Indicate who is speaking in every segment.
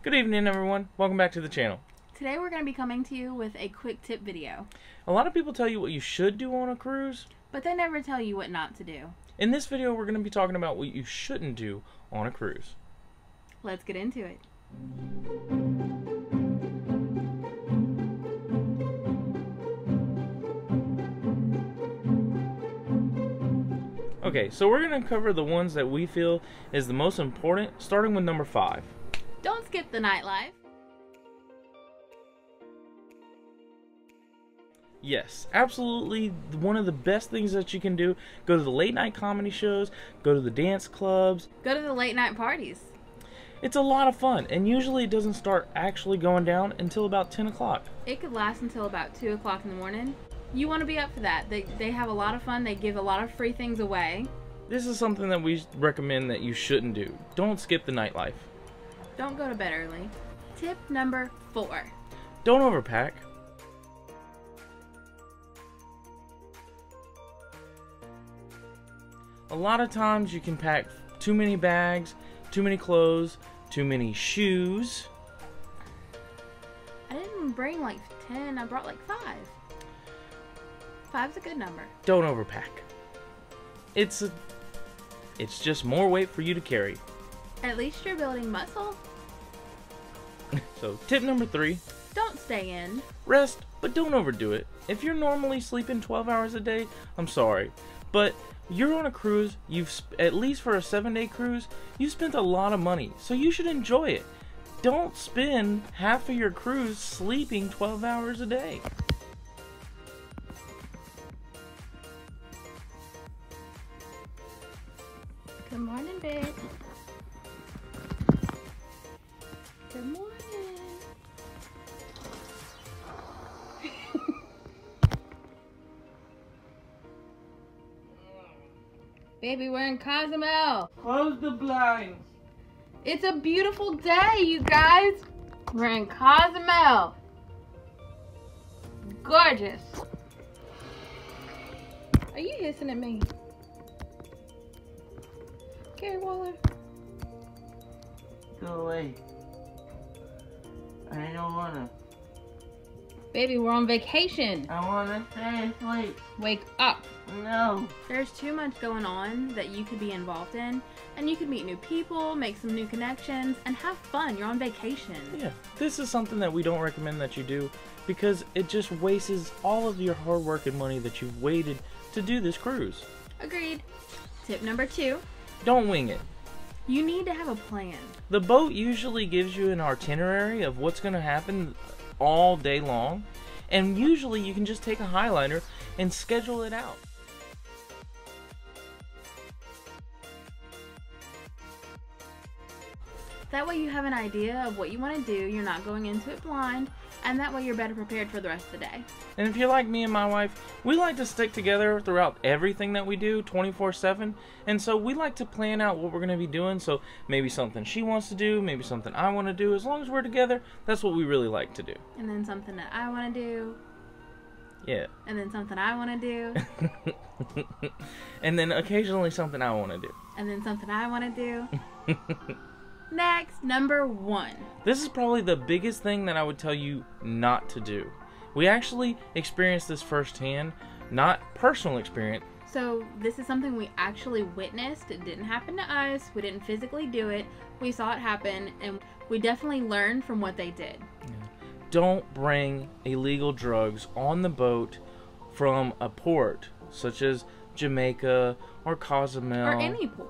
Speaker 1: Good evening, everyone. Welcome back to the channel.
Speaker 2: Today we're going to be coming to you with a quick tip video.
Speaker 1: A lot of people tell you what you should do on a cruise,
Speaker 2: but they never tell you what not to do.
Speaker 1: In this video, we're going to be talking about what you shouldn't do on a cruise.
Speaker 2: Let's get into it.
Speaker 1: Okay, so we're going to cover the ones that we feel is the most important, starting with number 5.
Speaker 2: Don't skip the nightlife.
Speaker 1: Yes, absolutely one of the best things that you can do. Go to the late night comedy shows, go to the dance clubs.
Speaker 2: Go to the late night parties.
Speaker 1: It's a lot of fun, and usually it doesn't start actually going down until about 10 o'clock.
Speaker 2: It could last until about 2 o'clock in the morning. You want to be up for that. They have a lot of fun. They give a lot of free things away.
Speaker 1: This is something that we recommend that you shouldn't do. Don't skip the nightlife.
Speaker 2: Don't go to bed early. Tip number 4.
Speaker 1: Don't overpack. A lot of times you can pack too many bags, too many clothes, too many shoes.
Speaker 2: I didn't bring like 10, I brought like 5. 5's a good number.
Speaker 1: Don't overpack. It's just more weight for you to carry.
Speaker 2: At least you're building muscle.
Speaker 1: So tip number 3.
Speaker 2: Don't stay in.
Speaker 1: Rest, but don't overdo it. If you're normally sleeping 12 hours a day, I'm sorry. But you're on a cruise, at least for a 7-day cruise, you spent a lot of money. So you should enjoy it. Don't spend half of your cruise sleeping 12 hours a day.
Speaker 2: Good morning, babe. Good morning. Baby, we're in Cozumel.
Speaker 1: Close the blinds.
Speaker 2: It's a beautiful day, you guys. We're in Cozumel. Gorgeous. Are you hissing at me? Gary Waller.
Speaker 3: Go away. I don't wanna.
Speaker 2: Baby, we're on vacation.
Speaker 3: I wanna stay asleep.
Speaker 2: Wake up.
Speaker 3: No.
Speaker 2: There's too much going on that you could be involved in, and you could meet new people, make some new connections, and have fun. You're on vacation.
Speaker 1: Yeah, this is something that we don't recommend that you do because it just wastes all of your hard work and money that you've waited to do this cruise.
Speaker 2: Agreed. Tip number 2.
Speaker 1: Don't wing it.
Speaker 2: You need to have a plan.
Speaker 1: The boat usually gives you an itinerary of what's going to happen all day long, and usually you can just take a Highliner and schedule it out.
Speaker 2: That way you have an idea of what you want to do, you're not going into it blind, and that way you're better prepared for the rest of the day.
Speaker 1: And if you're like me and my wife, we like to stick together throughout everything that we do 24/7, and so we like to plan out what we're going to be doing. So maybe something she wants to do, maybe something I want to do. As long as we're together, that's what we really like to do.
Speaker 2: And then something that I want to do.
Speaker 1: Yeah.
Speaker 2: And then something I want to do.
Speaker 1: And then occasionally something I want to do.
Speaker 2: And then something I want to do. Next, number 1.
Speaker 1: This is probably the biggest thing that I would tell you not to do. We actually experienced this firsthand, not personal experience.
Speaker 2: So this is something we actually witnessed. It didn't happen to us. We didn't physically do it. We saw it happen, and we definitely learned from what they did.
Speaker 1: Don't bring illegal drugs on the boat from a port such as Jamaica or Cozumel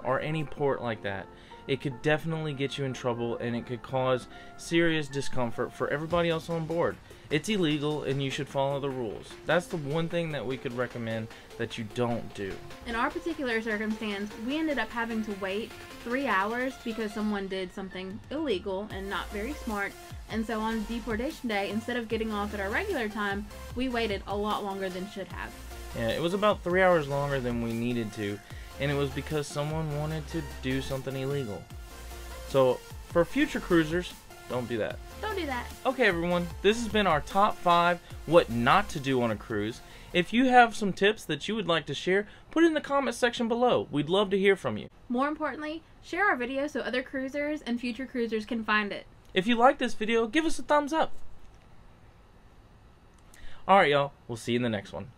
Speaker 2: or any port
Speaker 1: like that. It could definitely get you in trouble, and it could cause serious discomfort for everybody else on board. It's illegal, and you should follow the rules. That's the one thing that we could recommend that you don't do.
Speaker 2: In our particular circumstance, we ended up having to wait 3 hours because someone did something illegal and not very smart. And so on deportation day, instead of getting off at our regular time, we waited a lot longer than should have.
Speaker 1: Yeah, it was about 3 hours longer than we needed to. And it was because someone wanted to do something illegal. So, for future cruisers, don't do that.
Speaker 2: Don't do that.
Speaker 1: Okay, everyone, this has been our top 5 what not to do on a cruise. If you have some tips that you would like to share, put it in the comment section below. We'd love to hear from you.
Speaker 2: More importantly, share our video so other cruisers and future cruisers can find it.
Speaker 1: If you like this video, give us a thumbs up. Alright, y'all. We'll see you in the next one.